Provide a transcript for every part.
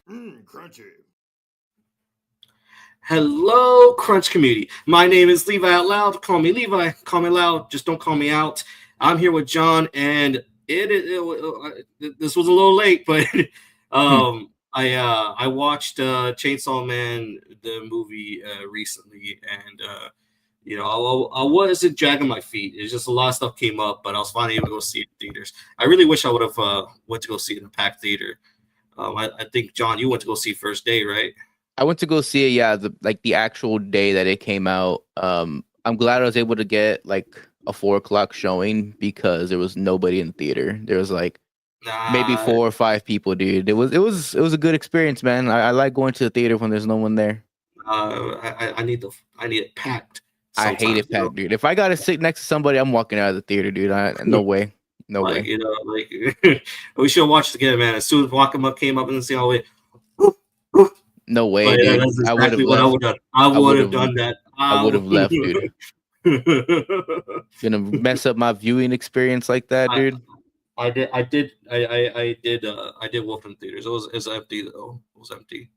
Crunchy. Hello, Crunch community. My name is Levi Out Loud. Call me Levi. Call me loud. Just don't call me out. I'm here with John, and this was a little late, but I watched Chainsaw Man the movie recently, and I wasn't dragging my feet. It's just a lot of stuff came up, but I was finally able to go see it in theaters. I really wish I would have went to go see it in a packed theater. I think John, you went to go see first day, right? I went to go see it, yeah, the actual day that it came out. I'm glad I was able to get like a 4 o'clock showing because there was nobody in the theater. There was like maybe 4 or 5 people, dude. It was a good experience, man. I like going to the theater when there's no one there. I need it packed. I hate it packed, dude. If I gotta sit next to somebody, I'm walking out of the theater, dude. No way. No way. We should have watched it together, man. As soon as Walk'em came up and see how it. No way, dude. That's exactly what I would have done. I would have done that. I would have left, dude. Gonna mess up my viewing experience like that, dude. I did Wolf in theaters. It was empty though. It was empty.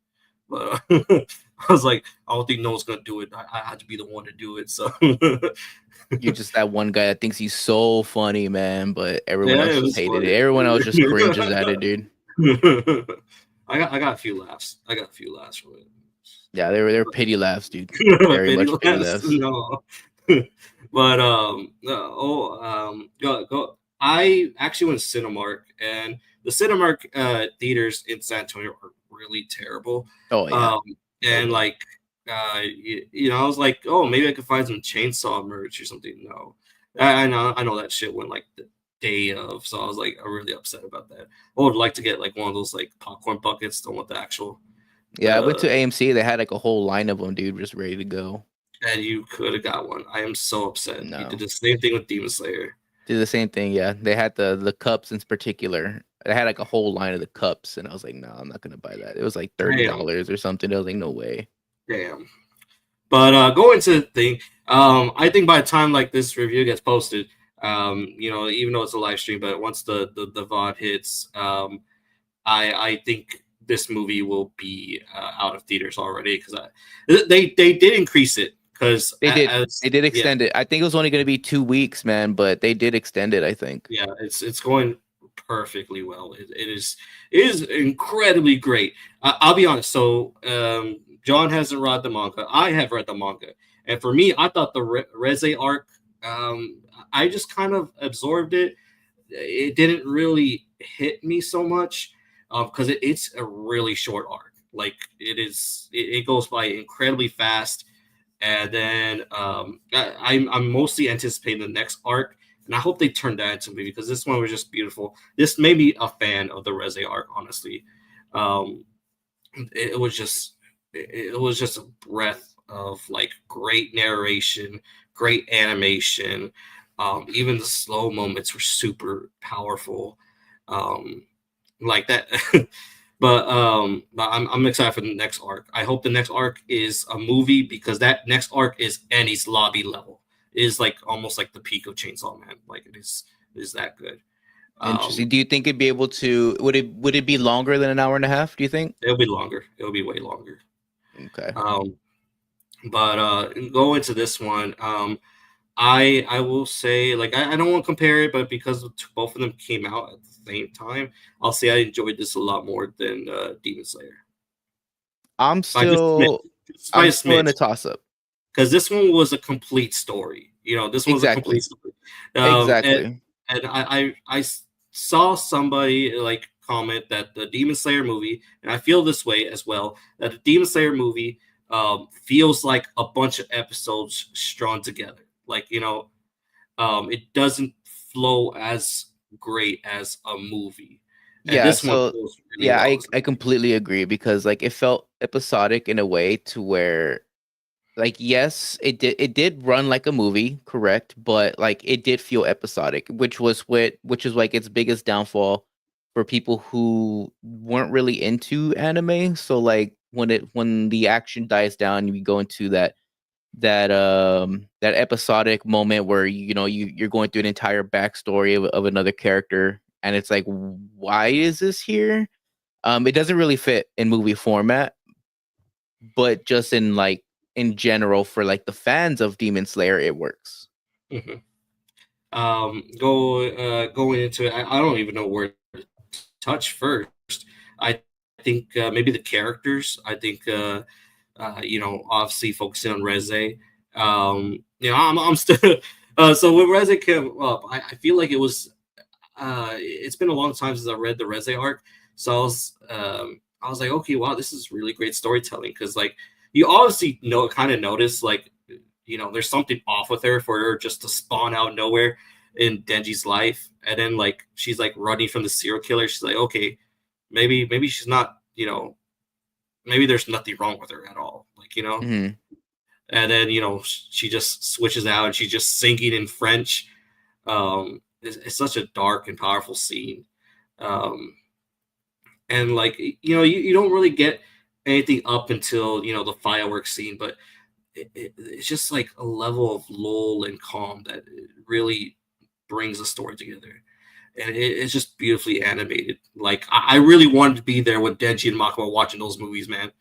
But I was like, I don't think no one's gonna do it. I had to be the one to do it. So you're just that one guy that thinks he's so funny, man. But everyone else just hated it. Everyone else just cringes at it, dude. I got a few laughs. From it. Yeah, they were pity laughs, dude. Very much pity laughs. No. But I actually went to Cinemark, and the Cinemark theaters in San Antonio are really terrible. Oh yeah. And like I was like, oh, maybe I could find some Chainsaw merch or something. No, I know that shit went like the day of, so I was like, I'm really upset about that. I would like to get like one of those like popcorn buckets, don't want the actual. Yeah, I went to AMC. They had like a whole line of them, dude, just ready to go. And you could have got one. I am so upset. No. You did the same thing with Demon Slayer. Did the same thing, yeah. They had the cups in particular. They had like a whole line of the cups, and I was like, no, I'm not gonna buy that. It was like $30 or something. I was like, no way. Damn. But going to the thing, I think by the time like this review gets posted, even though it's a live stream, but once the VOD hits, I think this movie will be out of theaters already because they did increase it. Because they did extend it. I think it was only going to be 2 weeks, man, but they did extend it, I think. Yeah, it's going perfectly well. It is incredibly great. I'll be honest. So John hasn't read the manga. I have read the manga, and for me, I thought the Reze arc. I just kind of absorbed it. It didn't really hit me so much because it's a really short arc. Like it goes by incredibly fast. And then I'm mostly anticipating the next arc, and I hope they turn that into a movie because this one was just beautiful. This made me a fan of the Reze arc, honestly. It was just a breath of like great narration, great animation. Even the slow moments were super powerful, like that. But I'm excited for the next arc. I hope the next arc is a movie because that next arc is Annie's lobby level. It is like almost like the peak of Chainsaw Man. Like it is that good. Interesting. Do you think it'd be able to? Would it be longer than an hour and a half? Do you think it'll be longer? It'll be way longer. Okay. But go into this one. I will say, like, I don't want to compare it, but because both of them came out at the same time, I'll say I enjoyed this a lot more than Demon Slayer. I'm still in a toss-up. Because this one was a complete story. This one was a complete story. Exactly. And I saw somebody, like, comment that the Demon Slayer movie, and I feel this way as well, that the Demon Slayer movie feels like a bunch of episodes strung together. Like, it doesn't flow as great as a movie. And yeah, this so one feels really well. I completely agree because like it felt episodic in a way to where like yes, it did run like a movie, correct, but like it did feel episodic, which is like its biggest downfall for people who weren't really into anime. So like when the action dies down, you go into that episodic moment where you're going through an entire backstory of another character, and it's like, why is this here? It doesn't really fit in movie format, but just in like in general for like the fans of Demon Slayer, it works. Mhm. Going into it, I don't even know where to touch first. I think maybe the characters. I think obviously focusing on Reze. I'm still so when Reze came up, I feel like it was it's been a long time since I read the Reze arc, so I was like, okay, wow, this is really great storytelling because like you obviously kind of notice like there's something off with her for her just to spawn out of nowhere in Denji's life, and then like she's like running from the serial killer. She's like, okay, maybe she's not maybe there's nothing wrong with her at all, Hmm. and then she just switches out and she's just singing in French. It's such a dark and powerful scene. Um, and like you don't really get anything up until the fireworks scene, but it's just like a level of lull and calm that really brings the story together, and it's just beautifully animated. Like I really wanted to be there when Denji and Mako were watching those movies, man.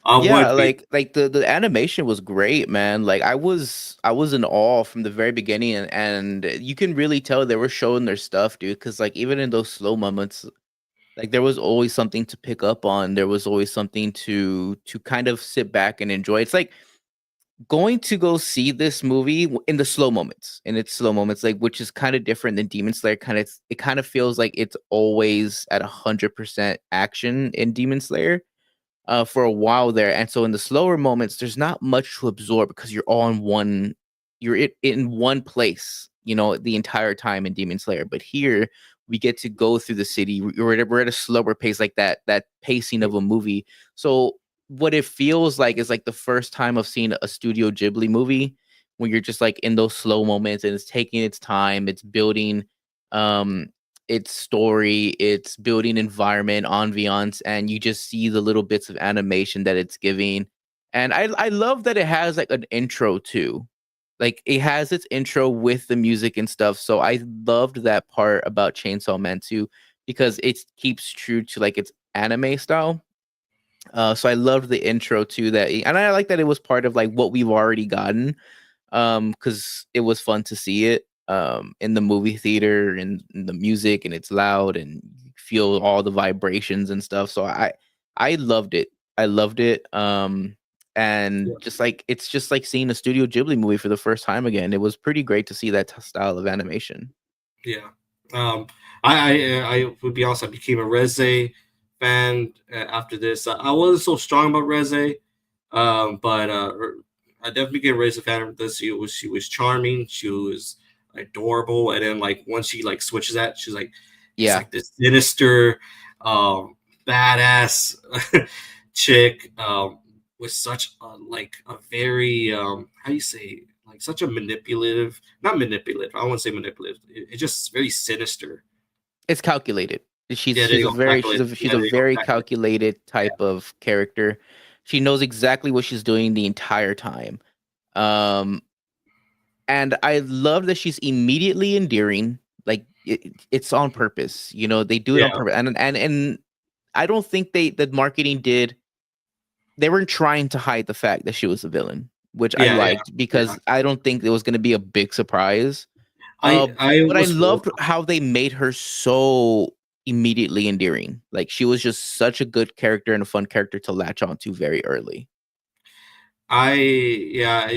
I wanted Yeah, to be. like the animation was great, man. Like I was in awe from the very beginning, and you can really tell they were showing their stuff, dude. Because like even in those slow moments, like there was always something to pick up on. There was always something to kind of sit back and enjoy. It's like going to go see this movie in the slow moments, in its slow moments, like which is kind of different than Demon Slayer. It kind of feels like it's always at 100% action in Demon Slayer for a while there. And so in the slower moments, there's not much to absorb because you're all in one, in one place, the entire time in Demon Slayer. But here we get to go through the city. We're at a slower pace, like that pacing of a movie. So what it feels like is like the first time of seeing a Studio Ghibli movie when you're just like in those slow moments and it's taking its time, it's building um its story, its building environment, ambiance, and you just see the little bits of animation that it's giving. And I love that it has like an intro too. Like it has its intro with the music and stuff. So I loved that part about Chainsaw Man too, because it keeps true to like its anime style. So I loved the intro to that, and I like that it was part of like what we've already gotten, because it was fun to see it in the movie theater and the music, and it's loud and you feel all the vibrations and stuff. So I loved it. I loved it. And just like it's just like seeing a Studio Ghibli movie for the first time again. It was pretty great to see that style of animation. Yeah. Um, I would be honest. I became a Reze fan after this. I wasn't so strong about Reze, but I definitely became a Reze fan of this. She was charming. She was adorable. And then like once she like switches that, she's like it's Yeah, like this sinister, badass chick with such like a very how do you say like such a manipulative, not manipulative. I don't want to say manipulative. It's just very sinister. it's calculated. Yeah, there you go. Calculated. She's Yeah, a there you go. very Calculated. calculated Yeah, type of character. She knows exactly what she's doing the entire time. Um, and I love that she's immediately endearing. Like it's on purpose. They do it on yeah, purpose. And I don't think the marketing did. They weren't trying to hide the fact that she was a villain, which I yeah, yeah, liked yeah. because I don't think it was going to be a big surprise. Uh, I but I was loved hoping. how they made her so immediately endearing. Like she was just such a good character and a fun character to latch onto very early. I yeah,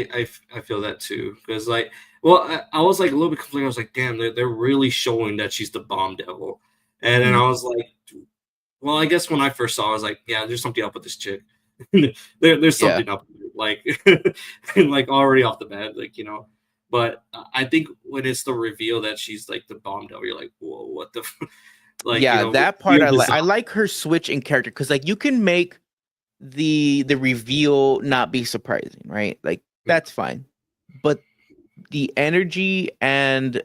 I feel that too because like, well, I was like a little bit conflicted. I was like, damn, they're really showing that she's the bomb devil, and then Hmm. I was like, well, I guess when I first saw, her, I was like, yeah, there's something up with this chick. There's Yeah. something up, like, like already off the bat, But I think when it's the reveal that she's like the bomb devil, you're like, whoa, what the, like, Yeah, that part reveal I like. this I up. like her switch in character because like you can make the reveal not be surprising, right? Like that's fine. But the energy and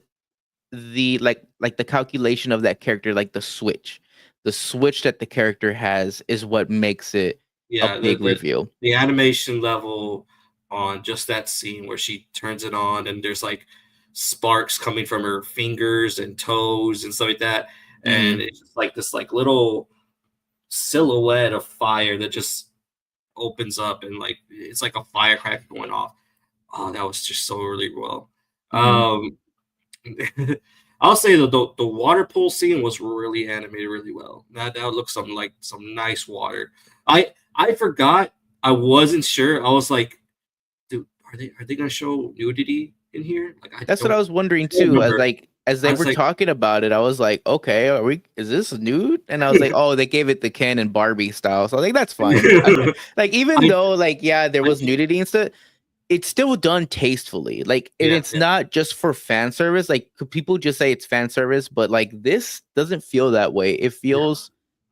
the like the calculation of that character, like the switch that the character has is what makes it a Yeah, big reveal. the animation level on just that scene where she turns it on and there's like sparks coming from her fingers and toes and stuff like that, and Hmm. it's just like this like little. silhouette of fire that just opens up and like it's like a firecracker going off. Oh, that was just so really well. Hmm. Um, I'll say the water pool scene was really animated really well. That looks something like some nice water. I forgot. I wasn't sure. I was like, dude, are they gonna show nudity in here? Like That's what I was I wondering don't too. remember. As I they was were like, talking about it, I was like, okay, is this nude? And I was like, oh, they gave it the Ken and Barbie style. So I think that's fine. Like even I, though like yeah, there I was nudity and stuff, it's still done tastefully. Like, and yeah it's yeah not just for fan service. Like, could people just say it's fan service, but like this doesn't feel that way. It yeah feels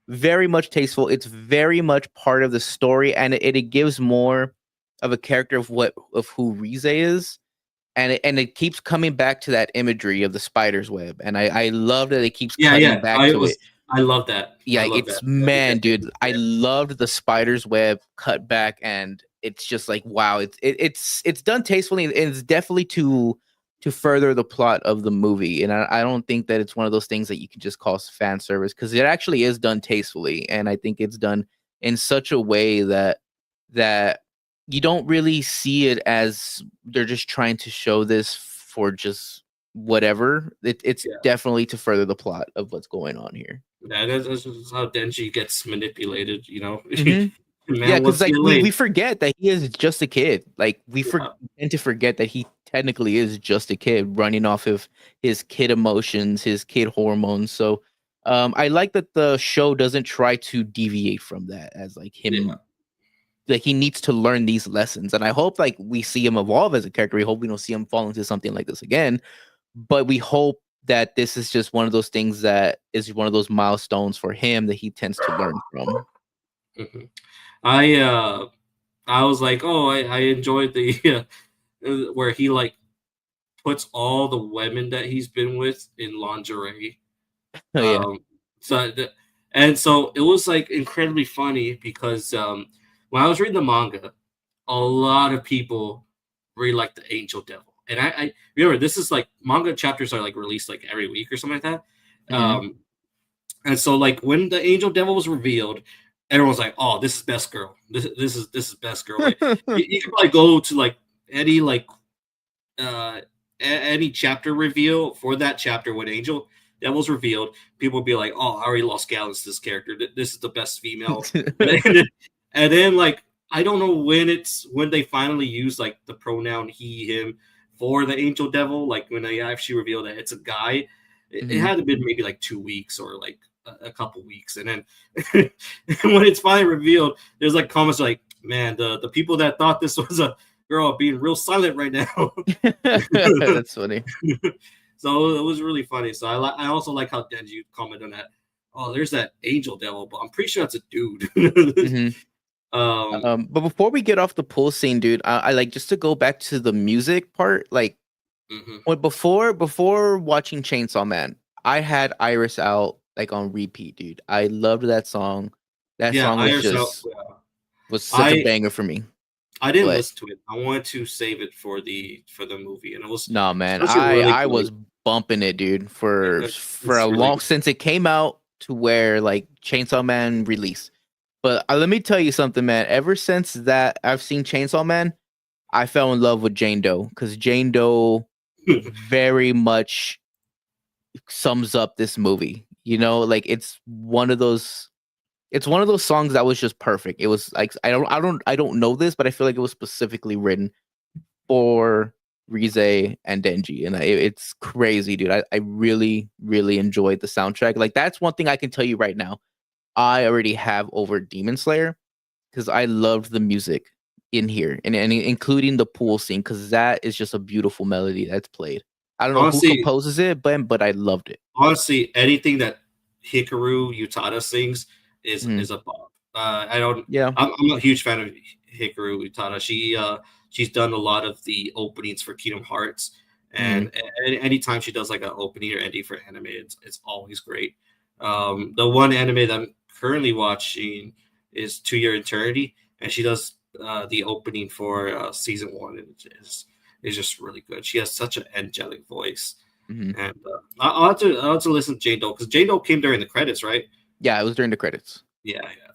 very much tasteful. It's very much part of the story, and it gives more of a character of who Rize is. And it keeps coming back to that imagery of the spider's web, and I love that it keeps cutting yeah. back to it. I love that. I Yeah, love that. it's Every man, decade. dude. I loved the spider's web cut back, and it's just like wow. It's done tastefully, and it's definitely to further the plot of the movie. And I don't think that it's one of those things that you can just call fan service because it actually is done tastefully, and I think it's done in such a way that you don't really see it as they're just trying to show this for just whatever. It's Yeah. definitely to further the plot of what's going on here. Yeah, that's just how Denji gets manipulated, you know. Hmm. Yeah, Man because wants to like get we laid. forget that he is just a kid. Like Yeah, tend to forget that he technically is just a kid running off of his kid emotions, his kid hormones. So I like that the show doesn't try to deviate from that as like yeah, him like he needs to learn these lessons. And I hope like we see him evolve as a character. We hope we don't see him fall into something like this again. But we hope that this is just one of those things that is one of those milestones for him that he tends to learn from. mhm. I uh, I was like, oh, I enjoyed the where he like puts all the women that he's been with in lingerie. Oh yeah. Um, so and so it was like incredibly funny because when I was reading the manga, a lot of people really like the Angel Devil, and I remember this is like manga chapters are like released like every week or something like that. Hmm. And so like when the Angel Devil was revealed, everyone's like, "Oh, this is best girl. This is best girl." Like you can probably go to like any like uh any chapter reveal for that chapter when Angel Devil's revealed, people would be like, "Oh, I already lost Gallons to this character. This is the best female." And then like I don't know when they finally use like the pronoun he him for the Angel Devil. Like when they actually reveal that it's a guy, it Hmm. had to been maybe like 2 weeks or like a couple weeks, and then when it's finally revealed, there's like comments like, "Man, the people that thought this was a girl are being real silent right now." That's funny. So it was really funny. So I also like how Denji commented on that. Oh, there's that Angel Devil, but I'm pretty sure that's a dude. Hmm. um, But before we get off the pool scene, dude, I like just to go back to the music part. Like mhm. when before watching Chainsaw Man, I had Iris out like on repeat, dude. I loved that song. That Yeah, song I yourself. Yeah. was such a I banger for me. I didn't But listen to it. I wanted to save it for the movie, and it was no, man, such a really I great. was bumping it, dude, for It's a really long good. since it came out to where like Chainsaw Man released. But let me tell you something, man. Ever since that I've seen Chainsaw Man, I fell in love with Jane Doe because Jane Doe very much sums up this movie. You know, like it's one of those songs that was just perfect. It was like I don't know this, but I feel like it was specifically written for Rize and Denji, and it's crazy, dude. I really really enjoyed the soundtrack. Like that's one thing I can tell you right now. I already have over Demon Slayer because I loved the music in here and including the pool scene because that is just a beautiful melody that's played. I don't know who honestly, composes it, but I loved it. honestly, anything that Hikaru Utada sings Mhm. is a bop. I don't. Yeah. I'm a huge fan of Hikaru Utada. She's done a lot of the openings for Kingdom Hearts, Mhm. and anytime she does like an opening or ending for anime, it's always great. The one anime that I'm currently watching is To Your Eternity, and she does the opening for season one, and it's just really good. She has such an angelic voice. Mhm. And I'll have to listen to Jane Doe because Jane Doe came during the credits, right? Yeah, it was during the credits. Yeah, yeah.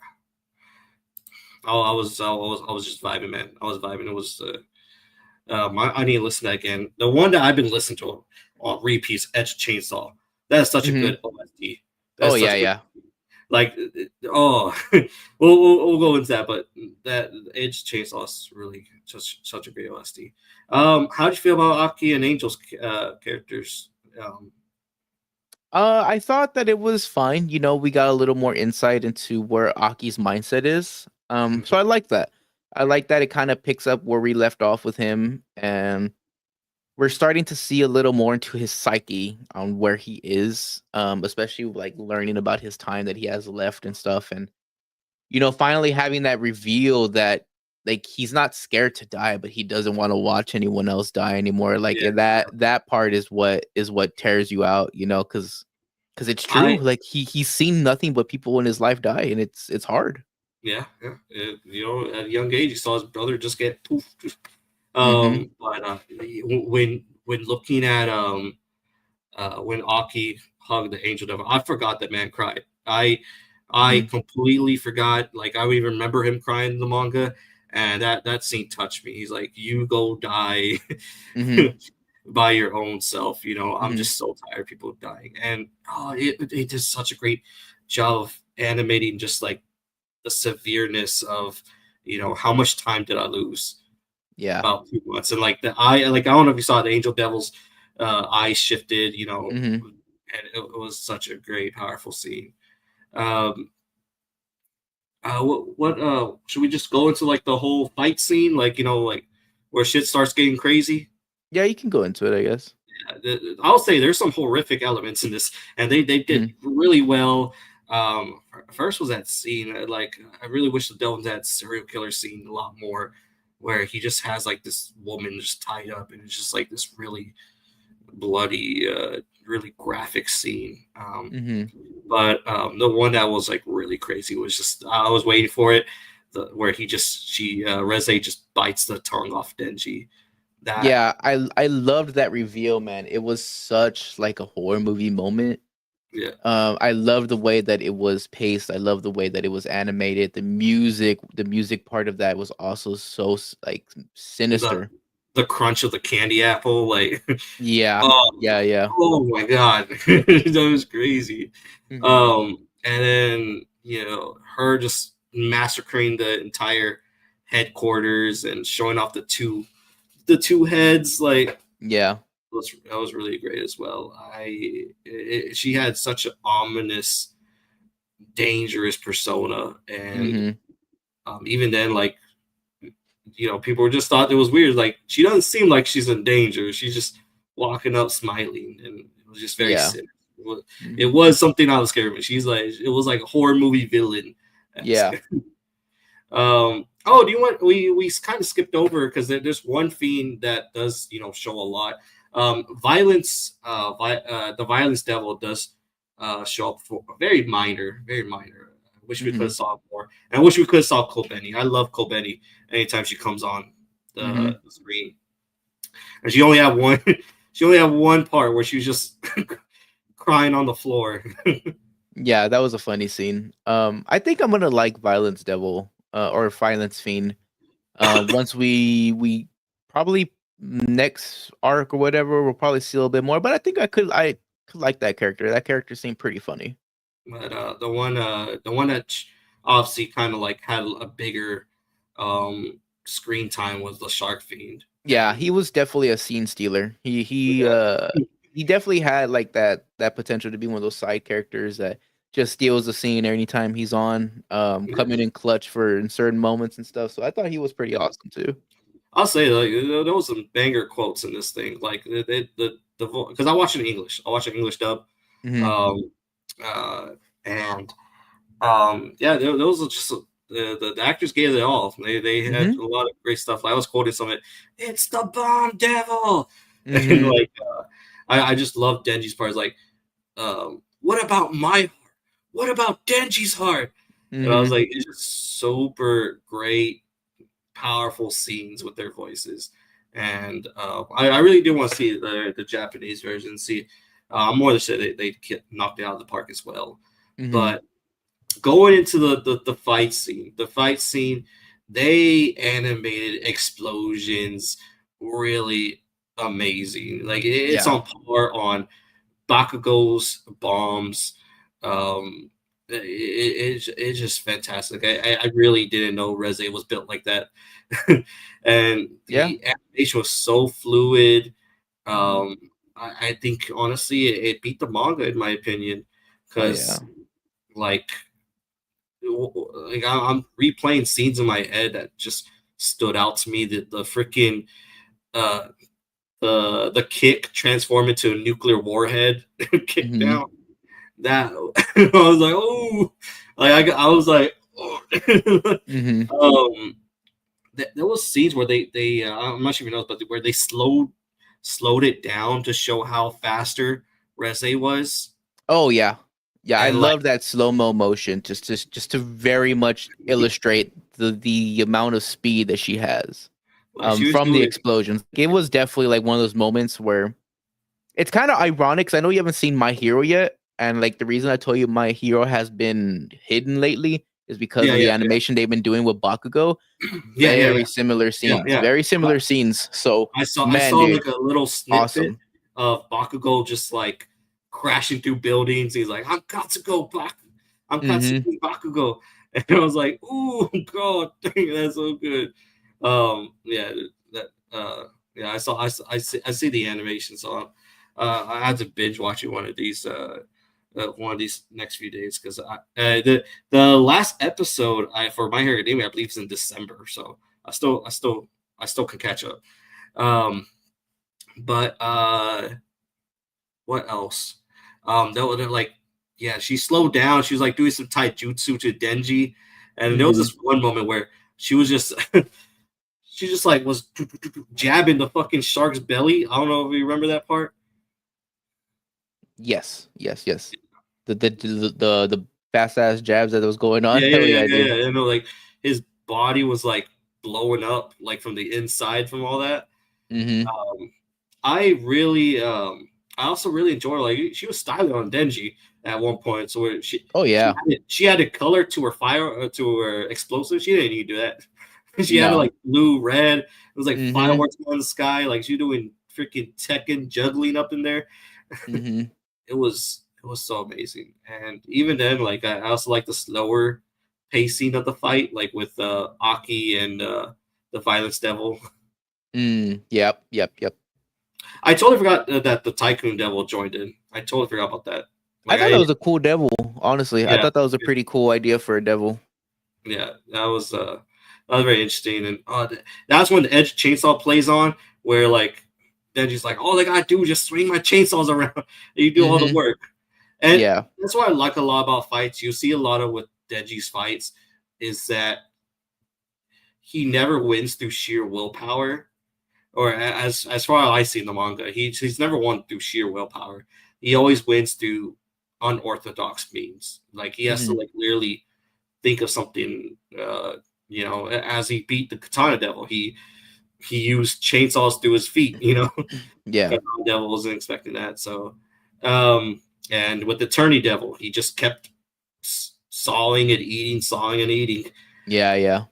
I was just vibing, man. I was vibing. It was. I need to listen to that again. The one that I've been listening to on repeats, Edge Chainsaw. That is such a Hmm. good OST. Oh That's yeah, such a good. yeah. Like, oh, we'll go into that, but that Edge Chainsaw is really such a great OST. How'd you feel about Aki and Angel's characters? Um, I thought that it was fine. You know, we got a little more insight into where Aki's mindset is. So I like that. I like that it kind of picks up where we left off with him, and we're starting to see a little more into his psyche on where he is. Especially like learning about his time that he has left and stuff, and finally having that reveal that like he's not scared to die, but he doesn't want to watch anyone else die anymore. Like yeah, that part is what tears you out, because it's true. I Like he's seen nothing but people in his life die, and it's hard. yeah, yeah. At a young age, he saw his brother just get poof. Mhm. But when looking at when Aki hugged the angel devil, I forgot that man cried. I Mhm. completely forgot. Like I even remember him crying in the manga, and that scene touched me. He's like, "You go die Mhm. by your own self." I'm Mhm. just so tired of people dying, and it did such a great job of animating just like the severeness of how much time did I lose Yeah. about 2 months, and like the eye, like I don't know if you saw the angel devil's eyes shifted, Mhm. and it was such a great powerful scene. um what should we just go into like the whole fight scene, like like where shit starts getting crazy? Yeah, you can go into it, I guess. I'll say there's some horrific elements in this, and they did Mhm. really well. First was that scene. Like, I really wish the Delvin's that serial killer scene a lot more, where he just has like this woman just tied up, and it's just like this really bloody, really graphic scene. Mhm. But the one that was like really crazy was just I was waiting for it, where she Reze just bites the tongue off Denji. That Yeah, I loved that reveal, man. It was such like a horror movie moment. yeah. I love the way that it was paced. I love the way that it was animated. The music part of that was also so like the sinister. the crunch of the candy apple, like Yeah, oh, yeah, yeah. oh my god, that was crazy. Hmm. And then her just massacring the entire headquarters and showing off the two heads, like Yeah. that was really great as well. She had such an ominous, dangerous persona, and Hmm. even then, like people just thought it was weird. Like she doesn't seem like she's in danger. She's just walking up smiling, and it was just very Yeah. sinister. It Hmm. was something I was scared of. She's like it was like a horror movie villain. Yeah. Oh, do you want we kind of skipped over because there's one fiend that does show a lot. Violence. The violence devil does show up for very minor, very minor. I wish we could Hmm. have saw more. And I wish we could have saw Kobeni. I love Kobeni anytime she comes on Hmm. the screen. And she only had one. She only had one part where she was just crying on the floor. Yeah, that was a funny scene. I think I'm gonna like Violence Devil, or Violence Fiend. Once we probably next arc or whatever, we'll probably see a little bit more. But I think I could like that character. That character seemed pretty funny. But the one that obviously kind of like had a bigger screen time was the Shark Fiend, Yeah, and he was definitely a scene stealer. He he yeah, uh he definitely had like that potential to be one of those side characters that just steals the scene anytime he's on, yeah. coming in clutch for in certain moments and stuff. So I thought he was pretty Yeah. awesome too. I'll say like there was some banger quotes in this thing, like the because I watch it in English. I watch it in English dub, Hmm. um, uh, and yeah, those are just the actors gave it all. They had Hmm. a lot of great stuff. Like, I was quoting some of it. It's the bomb devil, and Hmm. like I just love Denji's part. It's like, what about my heart? What about Denji's heart? And I was Hmm. like, it's just super great, powerful scenes with their voices. And I really do want to see the Japanese version. See, I'm more than sure they knocked it out of the park as well. Hmm. But going into the fight scene, they animated explosions really amazing. Like it's Yeah. on par on Bakugo's bombs. Um, it's just fantastic. I really didn't know Reze was built like that, and Yeah. the animation was so fluid. Hmm. Um, I think honestly, it beat the manga in my opinion, Oh yeah. because like I'm replaying scenes in my head that just stood out to me. The freaking uh the kick transform into a nuclear warhead kick Hmm. down. That I was like, oh, like I was like, oh. Hmm. um, there was scenes where they I'm not sure if you know, but where they slowed it down to show how faster Reze was, Oh yeah. Yeah, I and like love that slow-mo motion just to very much illustrate the amount of speed that she has she was from the doing, explosions. It was definitely like one of those moments where it's kind of ironic because I know you haven't seen My Hero yet, and like the reason I told you My Hero has been hidden lately is because yeah, of the yeah, animation they've been doing with Bakugo. yeah, yeah, Very similar yeah, scenes, yeah. very I, similar scenes. So I man, saw dude, like a little snippet awesome. of Bakugo just like crashing through buildings. He's like, I'm Hmm. Katsugo Bakugo," and I was like, "Ooh, God, dang, that's so good." Yeah, that yeah, I see the animation, so I had to binge watch it one of these next few days because the last episode I for My Hero Academia I believe is in December, so I still can catch up. Um, but what else? They're like, yeah, she slowed down. She was like doing some taijutsu to Denji, and there was Hmm. this one moment where she was just she just like was jabbing the fucking shark's belly. I don't know if you remember that part. Yes, yes, yes. The fast ass jabs that was going on. Yeah, yeah, Hell yeah, yeah, yeah, dude. yeah. You know, like his body was like blowing up like from the inside from all that. Hmm. Um, I really, I also really enjoy her. Like she was styling on Denji at one point, so where Oh yeah. she added color to her fire to her explosive. She didn't need to do that. She had No. like blue, red. It was like Hmm. fireworks in the sky. Like she doing freaking Tekken juggling up in there. Hmm. It was so amazing. And even then, like I also like the slower pacing of the fight, like with Aki and the Violence Devil. Mm. Yep. Yep. Yep. I totally forgot that the Tycoon Devil joined in. I totally forgot about that. I Like thought that was a cool devil. Honestly, I yeah, thought that was a pretty cool idea for a devil. yeah, that was very interesting, and that's when the Edge chainsaw plays on, where like Denji's like, all I gotta do is just swing my chainsaws around, and you do all the Hmm. work, and Yeah. that's what I like a lot about fights. You see a lot of with Denji's fights is that he never wins through sheer willpower, or as far as I see in the manga, he's never won through sheer willpower. He always wins through unorthodox means. Like he has to Hmm. like literally think of something. As he beat the Katana Devil, he used chainsaws through his feet. Yeah. Katana Devil wasn't expecting that. So, and with the Turny Devil, he just kept sawing and eating, sawing and eating. Yeah. Yeah.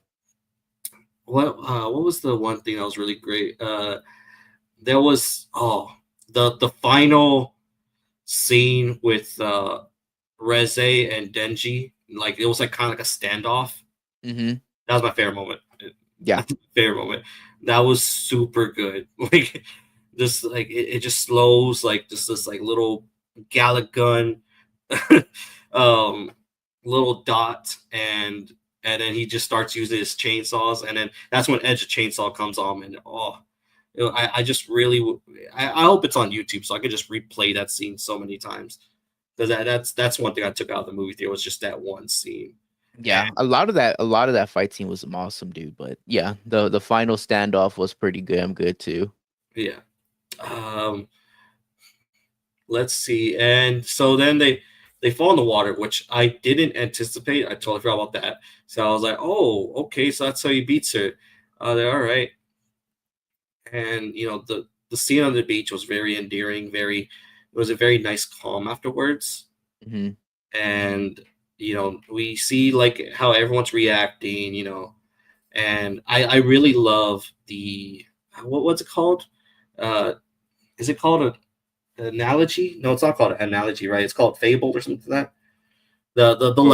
What was the one thing that was really great? There was the final scene with Reze and Denji. Like it was like kind of like a standoff. Hmm. That was my favorite moment. Yeah. That's my favorite moment. That was super good. Like just like it just slows like just this like little Gallic gun, um, little dot, and then he just starts using his chainsaws, and then that's when Edge of Chainsaw comes on, and I just really I hope it's on YouTube so I can just replay that scene so many times because that's one thing I took out of the movie theater was just that one scene. Yeah. A lot of that fight scene was awesome, dude. But yeah, the final standoff was pretty damn good too. Yeah. Um, let's see. And so then they fall in the water, which I didn't anticipate. I totally forgot about that. So I was like, oh, okay, so that's how he beats her. They're all right. And the scene on the beach was very endearing, very it was a very nice calm afterwards. Hmm. And we see like how everyone's reacting, and I really love the what's it called? Uh, is it called an analogy? No, it's not called an analogy, right? It's called fable or something like that. The Or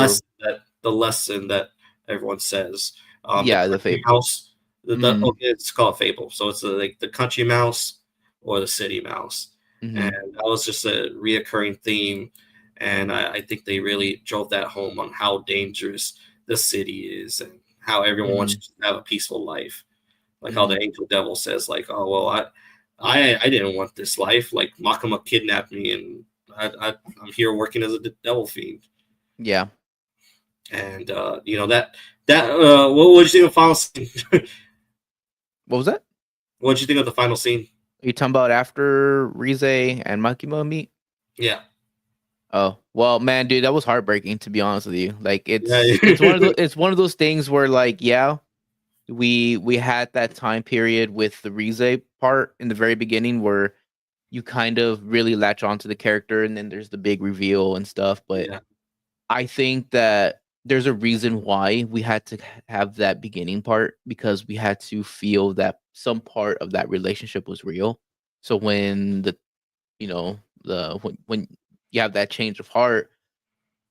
lesson that everyone says. The yeah, the country fable. mouse. Mm-hmm. Okay, it's called fable. So it's like the country mouse or the city mouse, and Mm-hmm. that was just a reoccurring theme. And I think they really drove that home on how dangerous the city is and how everyone wants Mm-hmm. to have a peaceful life. Like how Mm-hmm. the angel devil says, like, "Oh well, I didn't want this life. Like Makama kidnapped me, and I'm here working as a devil fiend." Yeah. And what did you think of the final scene? What was that? What did you think of the final scene? Are you talking about after Rize and Makima meet? Yeah, Oh, well, man, dude, that was heartbreaking to be honest with you. Like yeah, it's one of those things where like, yeah, we had that time period with the Rize part in the very beginning where you kind of really latch onto the character and then there's the big reveal and stuff, but yeah, I think that there's a reason why we had to have that beginning part because we had to feel that some part of that relationship was real. So when you know, when you have that change of heart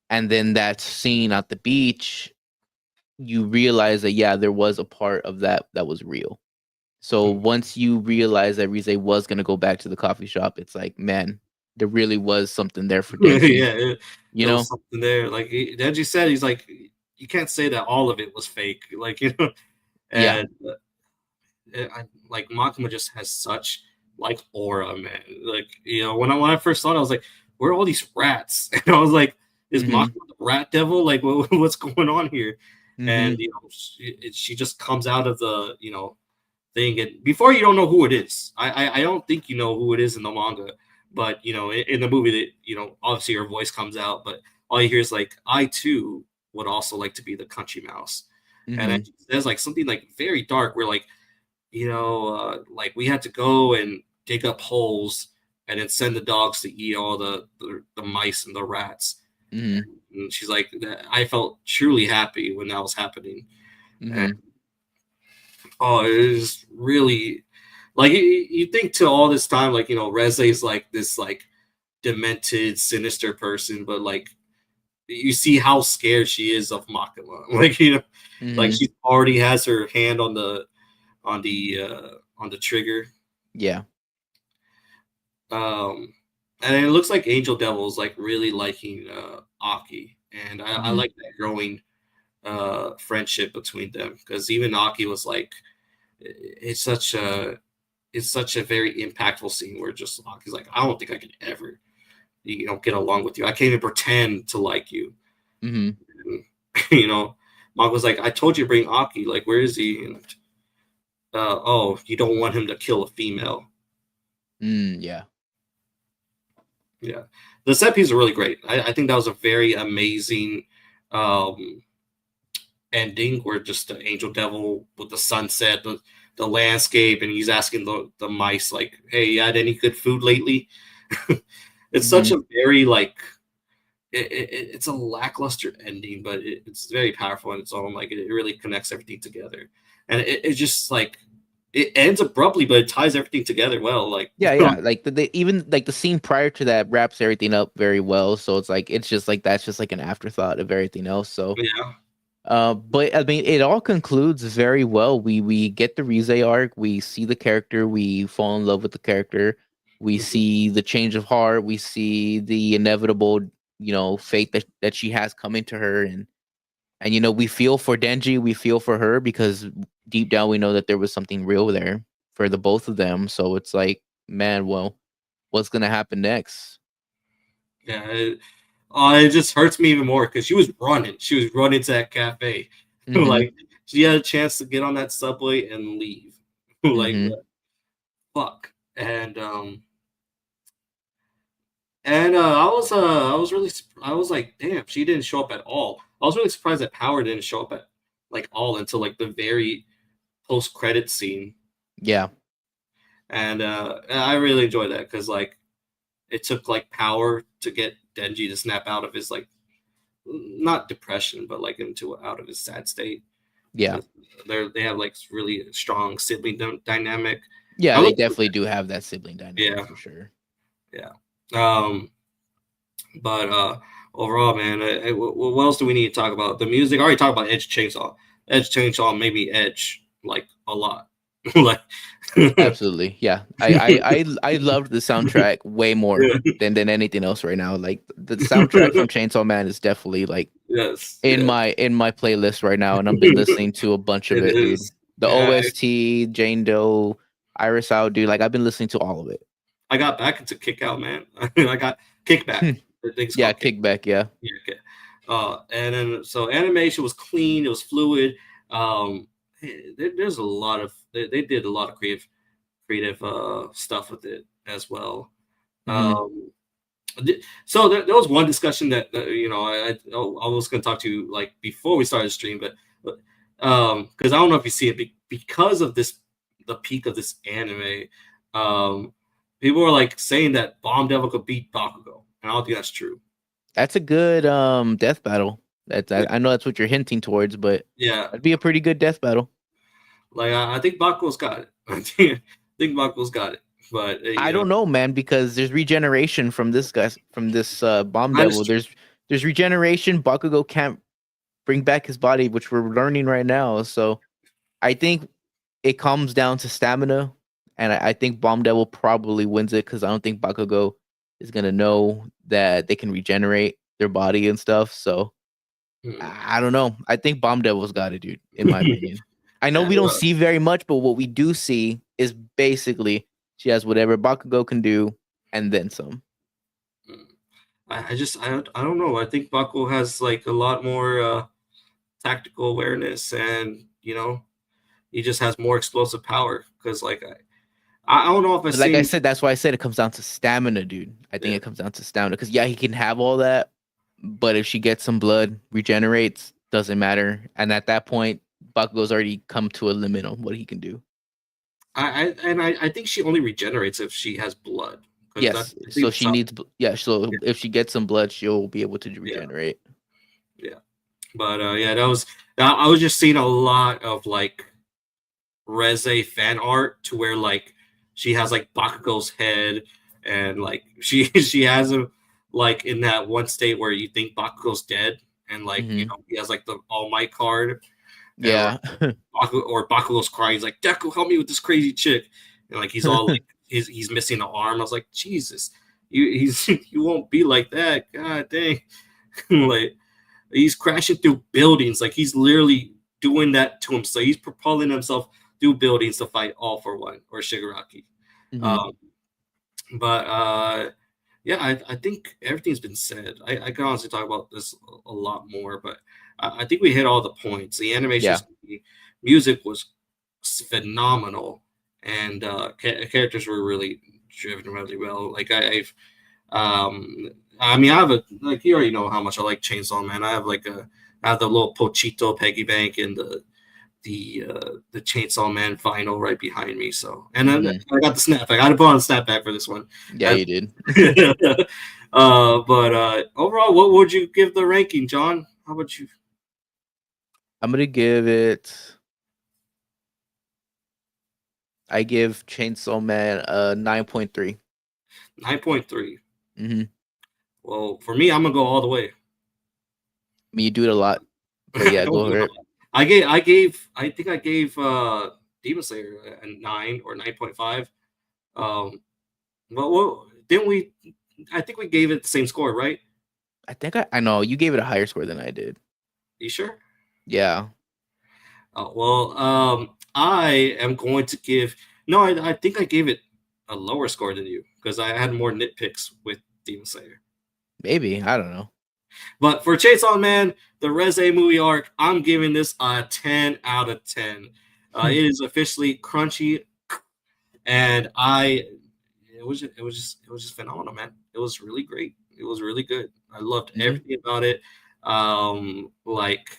and then that scene at the beach, you realize that yeah, there was a part of that that was real. So once you realize that Rize was gonna go back to the coffee shop, it's like, man, there really was something there for Denji, yeah. you There was know? something there. Like Denji said, he's like, you can't say that all of it was fake. Like Yeah. and like Makima just has such like aura, man. Like when I first saw it, I was like, where are all these rats? And I was like, is Mm-hmm. Makima the rat devil? Like what's going on here? And Mm-hmm. she just comes out of the thing, and before you don't know who it is. I don't think you know who it is in the manga, but in the movie that obviously her voice comes out, but all you hear is like, I too would also like to be the country mouse. And then Mm-hmm. she says like something like very dark where like like we had to go and dig up holes and then send the dogs to eat all the mice and the rats. Mm-hmm. And she's like, I felt truly happy when that was happening. And Mm-hmm. oh, it was really like you think to all this time, like Reze is like this like demented, sinister person, but like you see how scared she is of Makima. Like like Mm-hmm. she already has her hand on the trigger. Yeah. Um, and it looks like Angel Devil is like really liking Aki, and I Mm-hmm. like that growing friendship between them because even Aki was like, it's such a it's such a very impactful scene where just Aki's like, I don't think I could ever get along with you. I can't even pretend to like you. Mm-hmm. And, Mog was like, I told you to bring Aki. Like, where is he? And oh, you don't want him to kill a female. Yeah. Yeah, the set piece are really great. I think that was a very amazing um, ending, where just the angel devil with the sunset, the landscape, and he's asking the mice like, "Hey, you had any good food lately?" It's such Mm-hmm. a very like it's a lackluster ending, but it's very powerful on its own. Like it really connects everything together, and it's just like it ends abruptly, but it ties everything together well. Like Yeah, yeah. Like even like the scene prior to that wraps everything up very well. So it's like it's just like that's just like an afterthought of everything else. So yeah. but I mean it all concludes very well. We get the Rize arc, we see the character, we fall in love with the character, we Mhm. see the change of heart, we see the inevitable, fate that she has coming to her and we feel for Denji, we feel for her because deep down we know that there was something real there for the both of them. So it's like, man, well, what's gonna happen next? Yeah, it just hurts me even more because she was running. She was running to that cafe. Mm-hmm. Like she had a chance to get on that subway and leave. Like Mm-hmm. fuck. I was like, damn, she didn't show up at all. I was really surprised that Power didn't show up at like all until like the very post credit scene. Yeah. And I really enjoyed that because like it took like Power to get Denji to snap out of his like not depression, but like into out of his sad state. Yeah. 'Cause they have like really strong sibling dynamic. Yeah, I they look, definitely do have that sibling dynamic yeah, for sure. yeah. Um, but overall, man, what else do we need to talk about? The music. I already talked about Edge Chainsaw. Edge Chainsaw made me edge like a lot. Like, Absolutely. Yeah. I loved the soundtrack way more yeah. than anything else right now. Like the soundtrack from Chainsaw Man is definitely like Yes, in yes, my playlist right now, and I've been listening to a bunch of it it, dude. is. The Yeah, OST, Jane Doe, Iris Out, dude. Like I've been listening to all of it. I got back into Kick Out, man. I got Kickback. I think it's Yeah, called Kick. Kickback. Yeah. Yeah, okay. And then so animation was clean. It was fluid. Um, there's a lot of they did a lot of creative stuff with it as well. Hmm. Um, so there was one discussion that I was going to talk to you like before we started the stream, but because I don't know if you see it because of this the peak of this anime, um, people are like saying that Bomb Devil could beat Bakugo, and I don't think that's true. That's a good death battle. That's Yeah, I know that's what you're hinting towards, but yeah. that'd be a pretty good death battle. Like I think Bakugo's got it. I think Bakugo's got it, but I don't know, man, because there's regeneration from this guy from this bomb that is devil. true. There's regeneration. Bakugo can't bring back his body, which we're learning right now. So I think it comes down to stamina, and I think Bomb Devil probably wins it because I don't think Bakugo is gonna know that they can regenerate their body and stuff. So I don't know. I think Bomb Devil's got it, dude. In my opinion, I know Yeah, we don't well, see very much, but what we do see is basically she has whatever Bakugo can do and then some. mm. I don't know. I think Bakugo has like a lot more tactical awareness, and he just has more explosive power. Because like I don't know if I've But like I seen. said, that's why I said it comes down to stamina, dude. I think Yeah, it comes down to stamina because yeah, he can have all that, but if she gets some blood, regenerates, doesn't matter. And at that point, Bakugo's already come to a limit on what he can do. I think she only regenerates if she has blood. Because that Yes, I think so that's she how. needs yeah. So Yeah, if she gets some blood, she'll be able to yeah, regenerate. yeah. But yeah, I was just seeing a lot of like Reze fan art to where like she has like Bakugo's head and like she has him like in that one state where you think Bakugo's dead and like Hmm. he has like the All Might card and Yeah. Bakugo's crying. He's like, Deku, help me with this crazy chick, and like he's all like he's missing an arm. I was like, Jesus, you won't be like that. God dang, like he's crashing through buildings. Like he's literally doing that to himself. He's propelling himself through buildings to fight All for One or Shigaraki. Hmm. Um, but yeah, I think everything's been said. I can honestly talk about this a lot more, but I think we hit all the points. The animation, Yeah. the music was phenomenal, and characters were really driven really well. Like um, I mean, I have a like you already know how much I like Chainsaw Man. I have the little Pochito Peggy Bank and the Chainsaw Man vinyl right behind me. So, and then Hmm. I got the snap. I got to put on the snapback for this one. Yeah, you did. But overall, what would you give the ranking, John? How about you? I'm gonna give it. I give Chainsaw Man a 9.3. 9.3. Mm-hmm. Well, for me, I'm gonna go all the way. I mean, you do it a lot, but I yeah, don't go do for it a it. lot. I think I gave Demon Slayer a 9 or 9.5. Um, well, didn't we? I think we gave it the same score, right? I think I know you gave it a higher score than I did. You sure? Yeah, Oh, well, I am going to give. No, I think I gave it a lower score than you because I had more nitpicks with Demon Slayer. maybe I don't know. But for Chainsaw Man, the Reze movie arc, I'm giving this a 10 out of 10. It is officially crunchy, and it was just phenomenal, man. It was really great. It was really good. I loved Hmm. everything about it. Like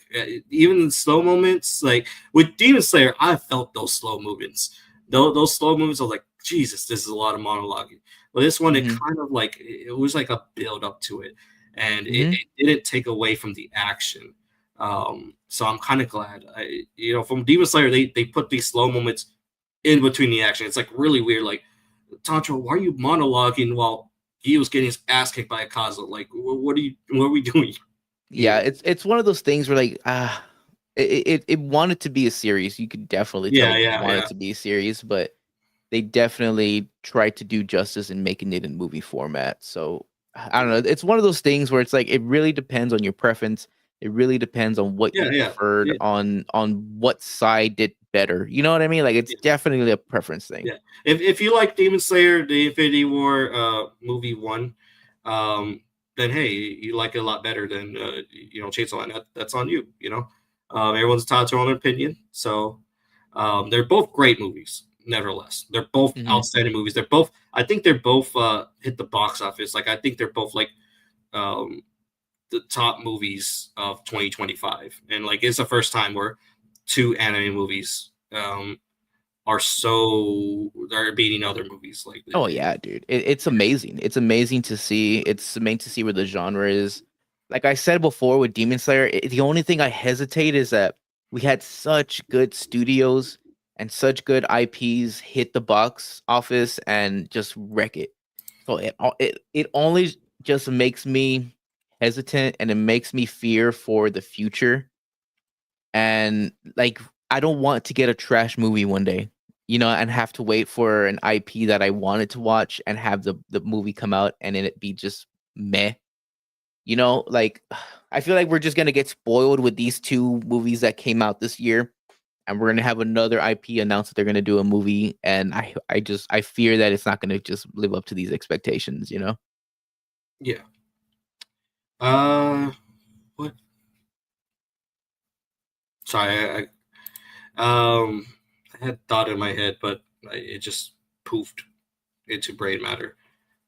even the slow moments, like with Demon Slayer, I felt those slow movements. Those slow movements are like, Jesus, this is a lot of monologue. But this one, it Hmm. kind of like it was like a build up to it, and Hmm. it didn't take away from the action. So I'm kind of glad. From Demon Slayer, they put these slow moments in between the action. It's like really weird. Like, Tantra, why are you monologuing while he was getting his ass kicked by a Kazo? Like, what are we doing Yeah, here? it's one of those things where like it wanted to be a series. You could definitely tell Yeah, it yeah, wanted yeah, to be a series, but they definitely tried to do justice in making it in movie format. So I don't know. It's one of those things where it's like it really depends on your preference. It really depends on what you yeah, yeah, preferred yeah. on what side did better. You know what I mean? Like it's Yeah. definitely a preference thing. Yeah. If you like Demon Slayer, the Infinity War movie one, then hey, you like it a lot better than Chainsaw Man. That's on you. Everyone's entitled to their own opinion. So they're both great movies. Nevertheless, they're both Hmm. outstanding movies. They're both. I think they're both hit the box office. Like I think they're both like um, the top movies of 2025, and like it's the first time where two anime movies they're beating other movies like Oh yeah, dude. It's amazing. It's amazing to see. It's amazing to see where the genre is. Like I said before with Demon Slayer, the only thing I hesitate is that we had such good studios and such good IPs hit the box office and just wreck it. So it only just makes me hesitant and it makes me fear for the future. And like I don't want to get a trash movie one day, and have to wait for an IP that I wanted to watch and have the movie come out and then it be just meh. Like I feel like we're just gonna get spoiled with these two movies that came out this year, and we're gonna have another IP announce that they're gonna do a movie, and I fear that it's not gonna just live up to these expectations. yeah. Uh, what? Sorry, I had thought in my head, but it just poofed into brain matter.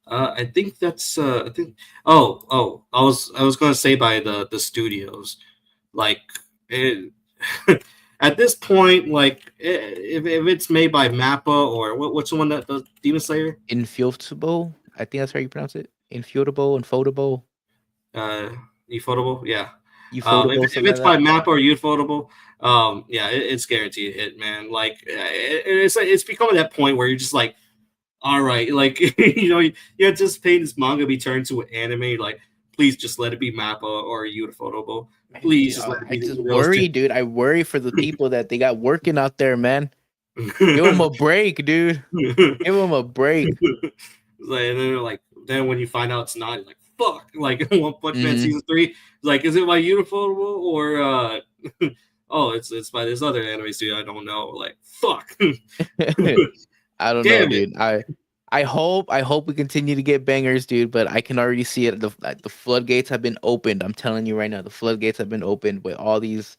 I think that's. I think. Oh. I was gonna say by the studios, like it. At this point, like if it's made by Mappa or what's the one that does Demon Slayer? Infutable, I think that's how you pronounce it. Infutable, Infotable, Uh, Ufotable, yeah. If, Ufotable, if something like it's by that. Mappa or Ufotable, yeah, it's guaranteed hit, man. Like it's becoming that point where you're just like, all right, like you anticipate this manga be turned to an anime, like please just let it be Mappa or Ufotable. Please just let it I be just the worry, realistic. dude. I worry for the people that they got working out there, man. Give them a break, dude. Give them a break. Like, and then when you find out it's not, you're like fuck. Like One Punch Man Hmm. season three, like is it by Ufotable or oh it's by this other anime studio I don't know. Like fuck. I don't know, Damn it. dude. I hope we continue to get bangers, dude. But I can already see it. The floodgates have been opened. I'm telling you right now, the floodgates have been opened with all these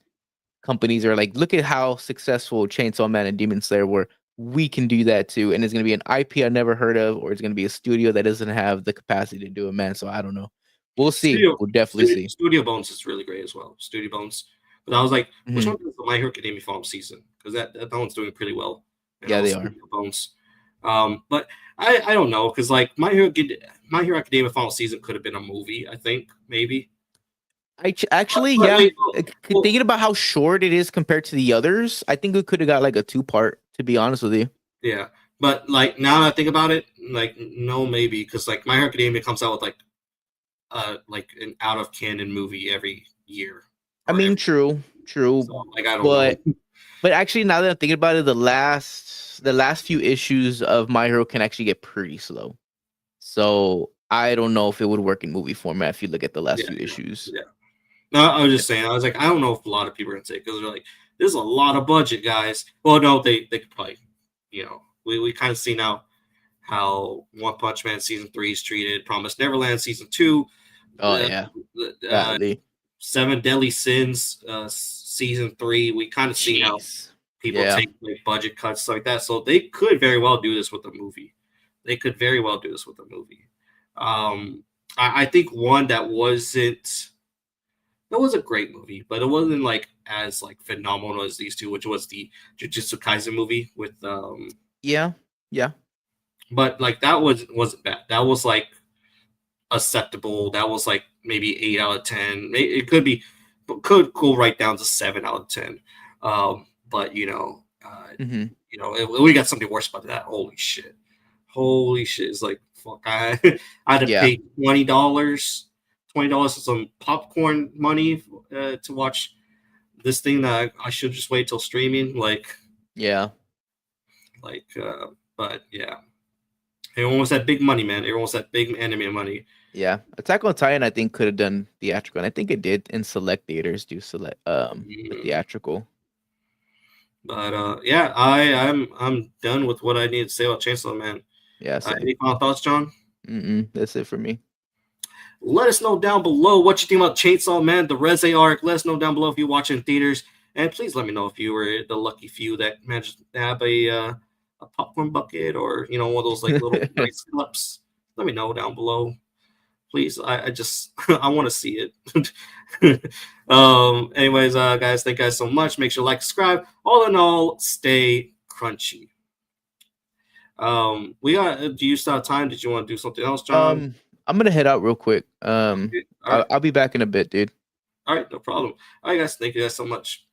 companies are like, look at how successful Chainsaw Man and Demon Slayer were. We can do that too, and it's gonna be an IP I never heard of, or it's gonna be a studio that doesn't have the capacity to do it, man. So I don't know. We'll see. Studio We'll definitely Studio see. Studio Bones is really great as well. Studio Bones. But I was like, which Hmm. one is the My Hero Academia Farm season? Because that one's doing pretty well. Yeah, they are. Studio Bones. But I don't know because like My Hero Academia Final season could have been a movie. I think maybe. Actually, But yeah. wait, well, Thinking about how short it is compared to the others, I think we could have got like a two part. To be honest with you, yeah. But like now that I think about it, like no, maybe because like My Hero Academia comes out with like an out of canon movie every year I or mean, every. true, true, So like I don't know. but actually, now that I'm thinking about it, the last few issues of My Hero can actually get pretty slow. So I don't know if it would work in movie format if you look at the last Yeah, few yeah, issues. yeah. No, I was just saying. I was like, I don't know if a lot of people are gonna take because they're like, there's a lot of budget, guys. Well, no, they could probably, we kind of see now how One Punch Man season three is treated. Promise Neverland season two, Oh uh, yeah, uh, golly, Seven Deadly Sins season three. We kind of seen how jeez, people yeah. take like budget cuts like that, so they could very well do this with a movie. They could very well do this with a movie. I think one that was a great movie, but it wasn't like as like phenomenal as these two, which was the Jujutsu Kaisen movie with Yeah, yeah. but like that wasn't bad. That was like acceptable. That was like maybe 8 out of 10. It could be, could go right down to 7 out of 10. But Hmm. we got something worse about that. Holy shit! It's like fuck. I had to Yeah, pay $20 for some popcorn money to watch this thing that I should just wait till streaming. yeah, Like, but yeah, everyone wants that big money, man. Everyone wants that big anime money. yeah. Attack on Titan, I think, could have done theatrical, and I think it did in select theaters do select the Mm. theatrical. But yeah, I'm done with what I need to say about Chainsaw Man. Yeah, same. Any final thoughts, John? That's it for me. Let us know down below what you think about Chainsaw Man, the Reze arc. Let us know down below if you watch it in theaters, and please let me know if you were the lucky few that managed to have a popcorn bucket or one of those like little nice cups. Let me know down below, please. I just I want to see it. Anyways, guys, thank you guys so much. Make sure to like, subscribe. All in all, stay crunchy. We got. Do you still have time? Did you want to do something else, John? Um, I'm gonna head out real quick. Okay. All I'll, right. I'll be back in a bit, dude. All right. No problem. All right, guys. Thank you guys so much.